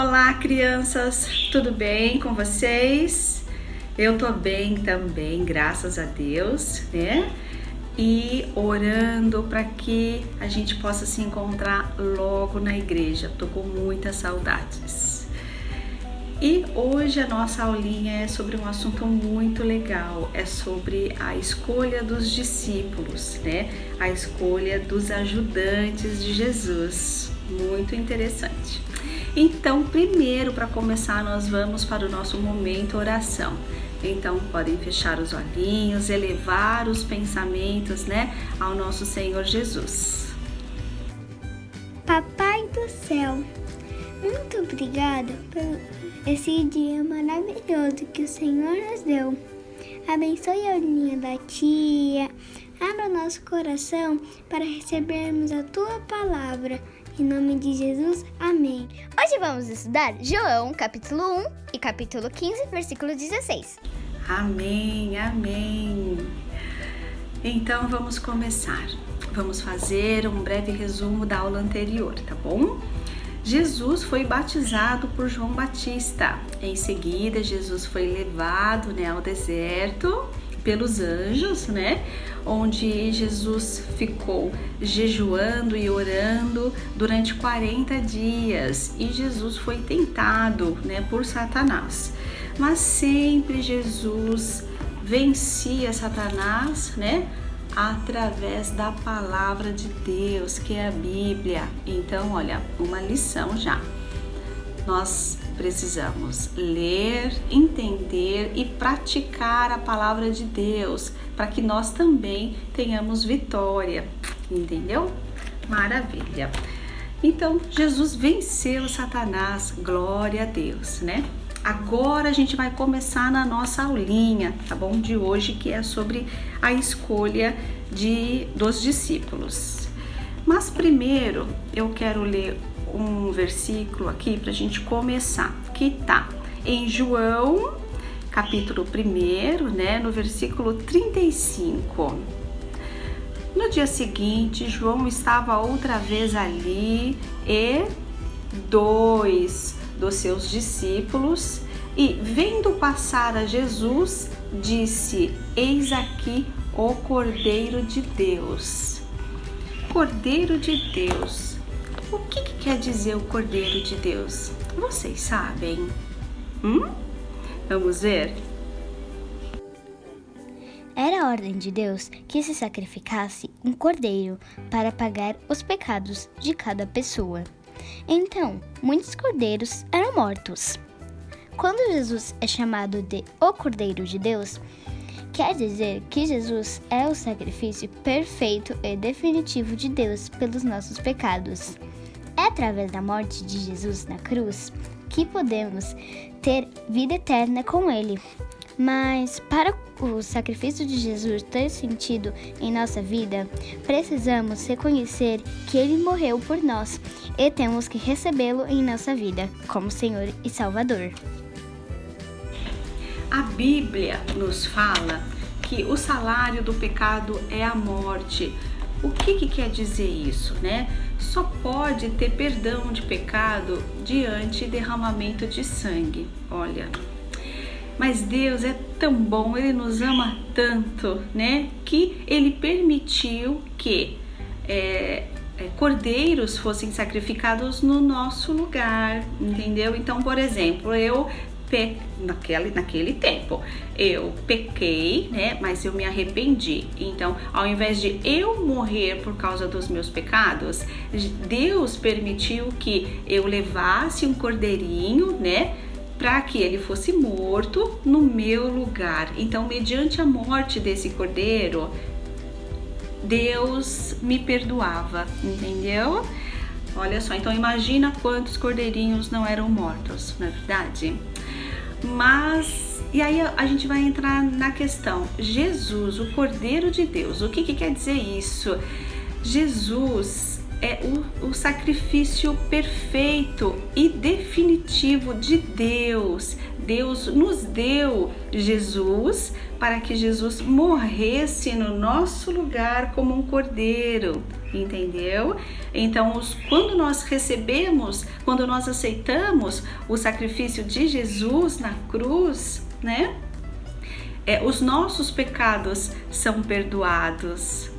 Olá, crianças, tudo bem com vocês? Eu tô bem também, graças a Deus, né? E orando para que a gente possa se encontrar logo na igreja. Tô com muitas saudades. E hoje a nossa aulinha é sobre um assunto muito legal, é sobre a escolha dos discípulos, né? A escolha dos ajudantes de Jesus. Muito interessante. Então, primeiro, para começar, nós vamos para o nosso momento oração. Então, podem fechar os olhinhos, elevar os pensamentos, né, ao nosso Senhor Jesus. Papai do céu, muito obrigado por esse dia maravilhoso que o Senhor nos deu. Abençoe a aulinha da tia, abra nosso coração para recebermos a tua palavra. Em nome de Jesus, amém. Hoje vamos estudar João, capítulo 1 e capítulo 15, versículo 16. Amém, amém. Então vamos começar. Vamos fazer um breve resumo da aula anterior, tá bom? Jesus foi batizado por João Batista. Em seguida, Jesus foi levado, ao deserto pelos anjos, onde Jesus ficou jejuando e orando durante 40 dias e Jesus foi tentado, por Satanás. Mas sempre Jesus vencia Satanás, através da palavra de Deus, que é a Bíblia. Então, olha, uma lição já. Nós precisamos ler, entender e praticar a palavra de Deus para que nós também tenhamos vitória, entendeu? Maravilha! Então, Jesus venceu Satanás, glória a Deus, Agora a gente vai começar na nossa aulinha, tá bom? De hoje, que é sobre a escolha dos discípulos. Mas primeiro eu quero ler um versículo aqui para a gente começar, que tá em João, capítulo 1, no versículo 35. No dia seguinte, João estava outra vez ali e 2 dos seus discípulos, e vendo passar a Jesus, disse: Eis aqui o Cordeiro de Deus. Cordeiro de Deus. O que quer dizer o Cordeiro de Deus? Vocês sabem? Vamos ver? Era a ordem de Deus que se sacrificasse um cordeiro para pagar os pecados de cada pessoa. Então, muitos cordeiros eram mortos. Quando Jesus é chamado de o Cordeiro de Deus, quer dizer que Jesus é o sacrifício perfeito e definitivo de Deus pelos nossos pecados. É através da morte de Jesus na cruz que podemos ter vida eterna com Ele. Mas para o sacrifício de Jesus ter sentido em nossa vida, precisamos reconhecer que Ele morreu por nós e temos que recebê-lo em nossa vida como Senhor e Salvador. A Bíblia nos fala que o salário do pecado é a morte. O que quer dizer isso, Só pode ter perdão de pecado diante derramamento de sangue. Olha, mas Deus é tão bom, Ele nos ama tanto, que Ele permitiu que cordeiros fossem sacrificados no nosso lugar, entendeu? Então, por exemplo, naquele tempo, eu pequei, mas eu me arrependi. Então, ao invés de eu morrer por causa dos meus pecados, Deus permitiu que eu levasse um cordeirinho, para que ele fosse morto no meu lugar. Então, mediante a morte desse cordeiro, Deus me perdoava, entendeu? Olha só, então imagina quantos cordeirinhos não eram mortos, não é verdade? Mas, e aí a gente vai entrar na questão, Jesus, o Cordeiro de Deus, o que quer dizer isso? Jesus, é o sacrifício perfeito e definitivo de Deus. Deus nos deu Jesus para que Jesus morresse no nosso lugar como um cordeiro, entendeu? Então, quando nós aceitamos o sacrifício de Jesus na cruz, né? Os nossos pecados são perdoados.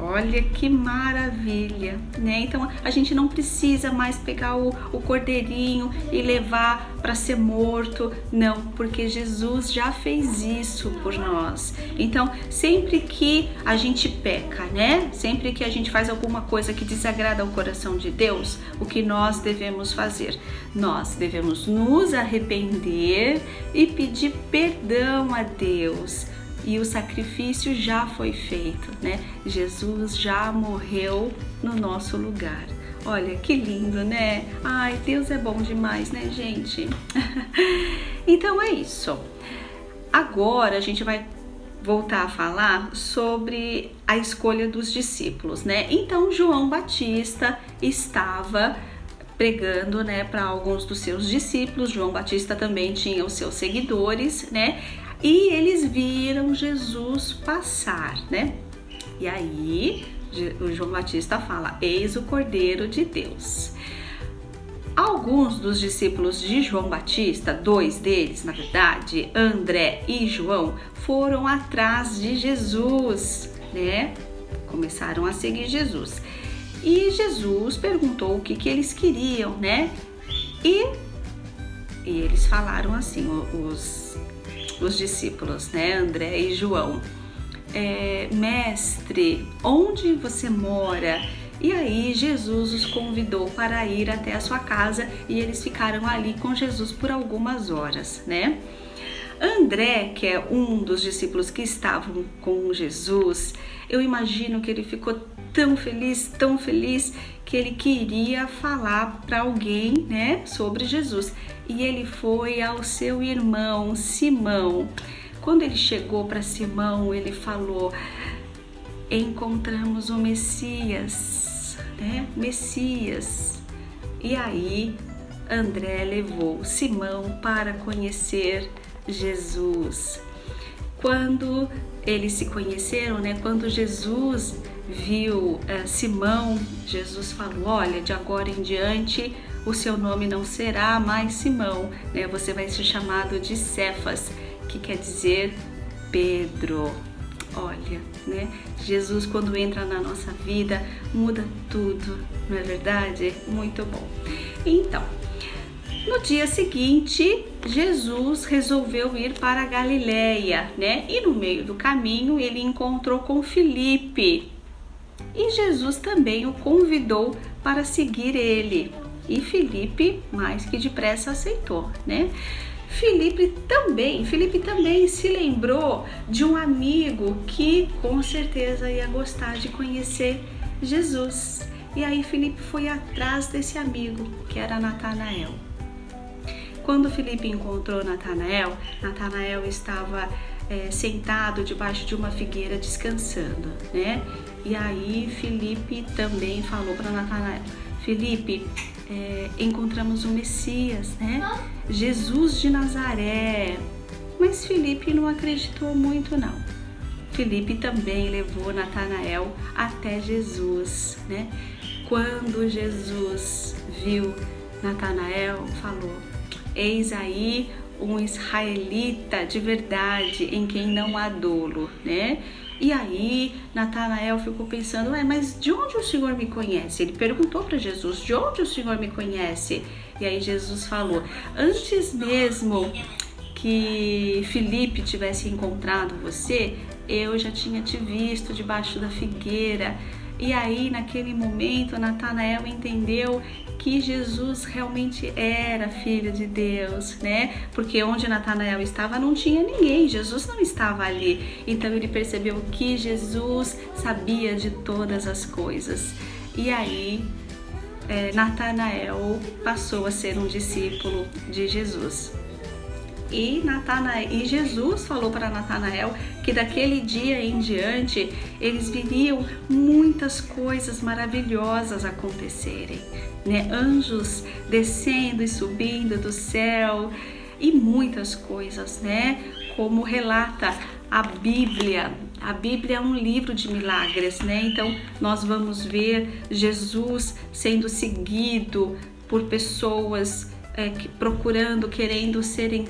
Olha que maravilha, né? Então a gente não precisa mais pegar o cordeirinho e levar para ser morto, não, porque Jesus já fez isso por nós. Então, sempre que a gente peca, né? Sempre que a gente faz alguma coisa que desagrada ao coração de Deus, o que nós devemos fazer? Nós devemos nos arrepender e pedir perdão a Deus. E o sacrifício já foi feito, né? Jesus já morreu no nosso lugar. Olha que lindo, né? Ai, Deus é bom demais, né, gente? Então é isso. Agora a gente vai voltar a falar sobre a escolha dos discípulos, né? Então João Batista estava pregando, né, para alguns dos seus discípulos. João Batista também tinha os seus seguidores, né? E eles viram Jesus passar, né? E aí, o João Batista fala: eis o Cordeiro de Deus. Alguns dos discípulos de João Batista, 2 deles, na verdade, André e João, foram atrás de Jesus, né? Começaram a seguir Jesus. E Jesus perguntou o que eles queriam, né? E eles falaram assim, os discípulos, né, André e João: mestre, onde você mora? E aí Jesus os convidou para ir até a sua casa e eles ficaram ali com Jesus por algumas horas, né? André, que é um dos discípulos que estavam com Jesus, eu imagino que ele ficou tão feliz, que ele queria falar para alguém, né, sobre Jesus. E ele foi ao seu irmão Simão. Quando ele chegou para Simão, ele falou: encontramos o Messias, né? Messias. E aí André levou Simão para conhecer Jesus. Quando eles se conheceram, né? Quando Jesus viu Simão, Jesus falou: olha, de agora em diante o seu nome não será mais Simão, né? Você vai ser chamado de Cefas, que quer dizer Pedro. Olha, né? Jesus, quando entra na nossa vida, muda tudo, não é verdade? Muito bom. Então, no dia seguinte, Jesus resolveu ir para a Galileia, né? E no meio do caminho ele encontrou com Filipe. E Jesus também o convidou para seguir ele. E Filipe, mais que depressa, aceitou, né? Filipe também se lembrou de um amigo que com certeza ia gostar de conhecer Jesus. E aí Filipe foi atrás desse amigo, que era Natanael. Quando Filipe encontrou Natanael, Natanael estava sentado debaixo de uma figueira descansando, né? E aí Filipe também falou para Natanael: Filipe, encontramos o Messias, né? Jesus de Nazaré. Mas Filipe não acreditou muito, não. Filipe também levou Natanael até Jesus, né? Quando Jesus viu Natanael, falou: eis aí um israelita de verdade, em quem não há dolo, né? E aí Natanael ficou pensando: mas de onde o Senhor me conhece? Ele perguntou para Jesus: de onde o Senhor me conhece? E aí Jesus falou: antes mesmo que Filipe tivesse encontrado você, eu já tinha te visto debaixo da figueira. E aí naquele momento Natanael entendeu que Jesus realmente era filho de Deus, né? Porque onde Natanael estava não tinha ninguém, Jesus não estava ali. Então ele percebeu que Jesus sabia de todas as coisas. E aí Natanael passou a ser um discípulo de Jesus. E Jesus falou para Natanael que daquele dia em diante eles viriam muitas coisas maravilhosas acontecerem, né? Anjos descendo e subindo do céu e muitas coisas, né? Como relata a Bíblia. A Bíblia é um livro de milagres, né? Então nós vamos ver Jesus sendo seguido por pessoas querendo serem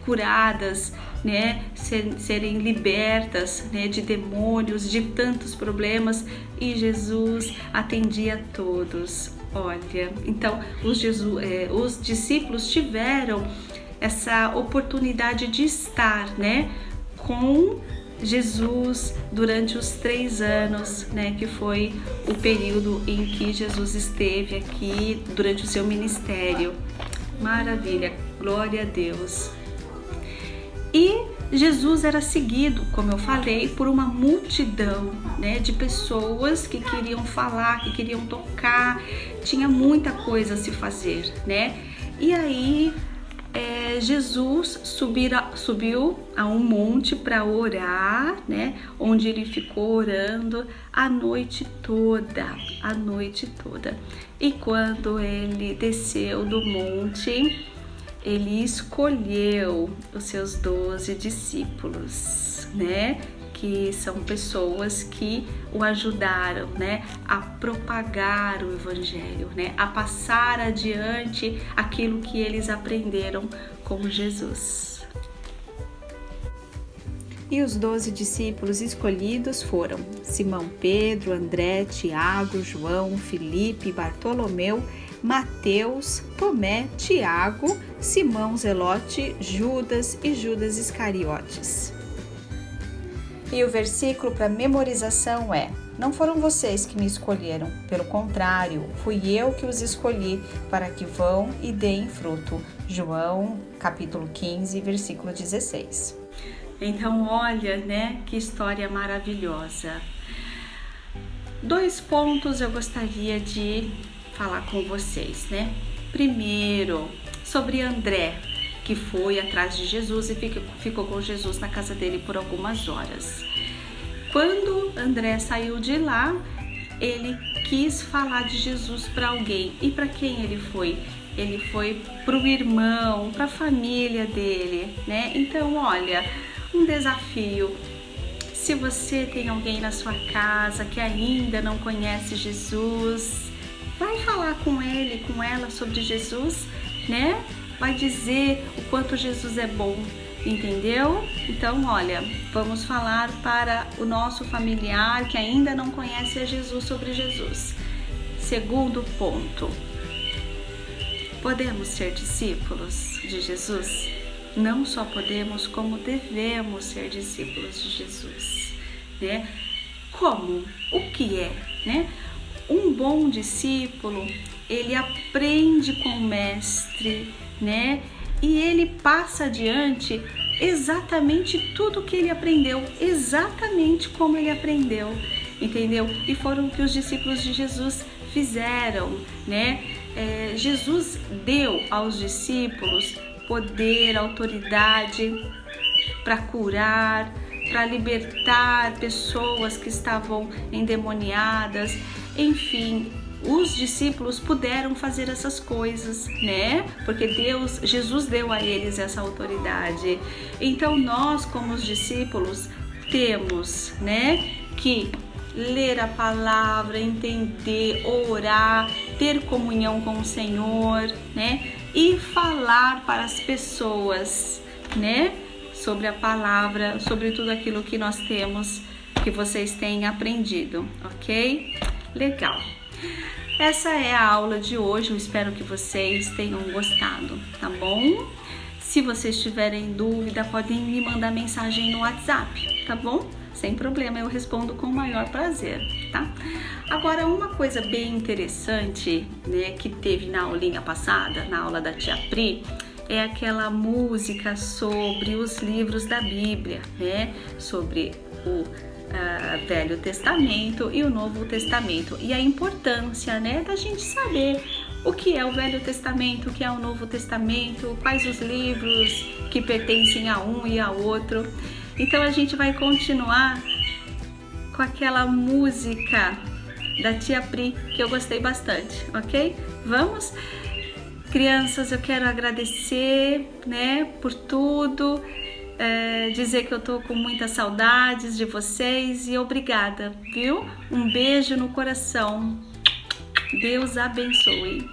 curadas, né? Serem libertas, né? De demônios, de tantos problemas, e Jesus atendia a todos. Olha, então os discípulos tiveram essa oportunidade de estar, né, com Jesus durante os 3 anos, né, que foi o período em que Jesus esteve aqui durante o seu ministério. Maravilha, glória a Deus. E Jesus era seguido, como eu falei, por uma multidão, né, de pessoas que queriam falar, que queriam tocar, tinha muita coisa a se fazer, né? E aí Jesus subiu a um monte para orar, né? Onde ele ficou orando a noite toda. E quando ele desceu do monte, ele escolheu os seus 12 discípulos, né? Que são pessoas que o ajudaram, né, a propagar o evangelho, né, a passar adiante aquilo que eles aprenderam com Jesus. E os 12 discípulos escolhidos foram Simão Pedro, André, Tiago, João, Filipe, Bartolomeu, Mateus, Tomé, Tiago, Simão Zelote, Judas e Judas Iscariotes. E o versículo para memorização é: não foram vocês que me escolheram, pelo contrário, fui eu que os escolhi para que vão e deem fruto. João, capítulo 15, versículo 16. Então, olha, né, que história maravilhosa. 2 pontos eu gostaria de falar com vocês, né? Primeiro, sobre André, que foi atrás de Jesus e ficou com Jesus na casa dele por algumas horas. Quando André saiu de lá, ele quis falar de Jesus para alguém. E para quem ele foi? Ele foi para o irmão, para a família dele, né? Então, olha, um desafio. Se você tem alguém na sua casa que ainda não conhece Jesus, vai falar com ele, com ela sobre Jesus, né? Vai dizer o quanto Jesus é bom, entendeu? Então, olha, vamos falar para o nosso familiar que ainda não conhece a Jesus sobre Jesus. Segundo ponto, podemos ser discípulos de Jesus? Não só podemos, como devemos ser discípulos de Jesus, né? Como? O que é, né? Um bom discípulo, ele aprende com o mestre, né? E ele passa adiante exatamente tudo que ele aprendeu, exatamente como ele aprendeu, entendeu? E foram o que os discípulos de Jesus fizeram, né? Jesus deu aos discípulos poder, autoridade para curar, para libertar pessoas que estavam endemoniadas, enfim. Os discípulos puderam fazer essas coisas, né? Porque Jesus deu a eles essa autoridade. Então nós, como os discípulos, temos, né, que ler a palavra, entender, orar, ter comunhão com o Senhor, né? E falar para as pessoas, né? Sobre a palavra, sobre tudo aquilo que nós temos, que vocês têm aprendido, ok? Legal. Essa é a aula de hoje, eu espero que vocês tenham gostado, tá bom? Se vocês tiverem dúvida, podem me mandar mensagem no WhatsApp, tá bom? Sem problema, eu respondo com o maior prazer, tá? Agora, uma coisa bem interessante, né, que teve na aulinha passada, na aula da tia Pri, é aquela música sobre os livros da Bíblia, né? Sobre o Velho Testamento e o Novo Testamento, e a importância, né, da gente saber o que é o Velho Testamento, o que é o Novo Testamento, quais os livros que pertencem a um e a outro. Então a gente vai continuar com aquela música da Tia Pri, que eu gostei bastante, ok? Vamos? Crianças, eu quero agradecer, né, por tudo, dizer que eu tô com muitas saudades de vocês e obrigada, viu? Um beijo no coração. Deus abençoe.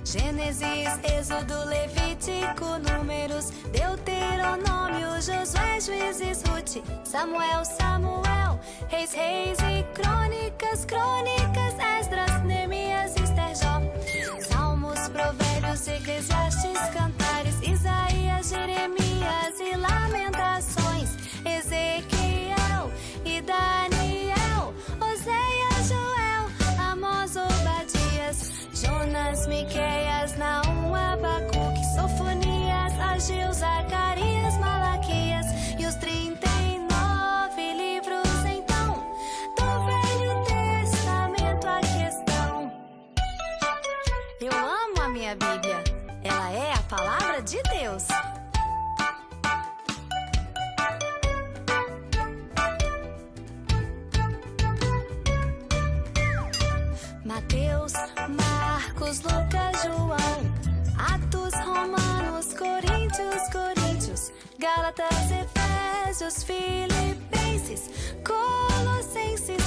Gênesis, Êxodo, Levítico, Números, Deuteronômio, Josué, Juízes, Rute, Samuel, Samuel, Reis, Reis e Crônicas, Crônicas, Esdras, Neemias, Ester, Jó, Salmos, Provérbios, Eclesiastes, Cantares, Isaías, Jeremias e Lamentações, Ezequiel e Daniel, Oséias, Joel, Amós, Obadias, Jonas, Miqueias, Naum, Abacuque, Sofonias, Ageu, Zacarias, Malaquias e os 39 livros, então, do Velho Testamento a questão. Eu amo a minha Bíblia, ela é a palavra de Deus. Mateus, Marcos, Lucas, João, Atos, Romanos, Coríntios, Gálatas, Efésios, Filipenses, Colossenses,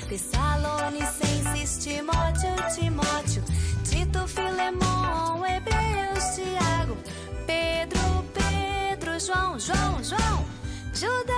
Tessalonicenses, Timóteo, Tito, Filemão, Hebreus, Tiago, Pedro, João, Judas,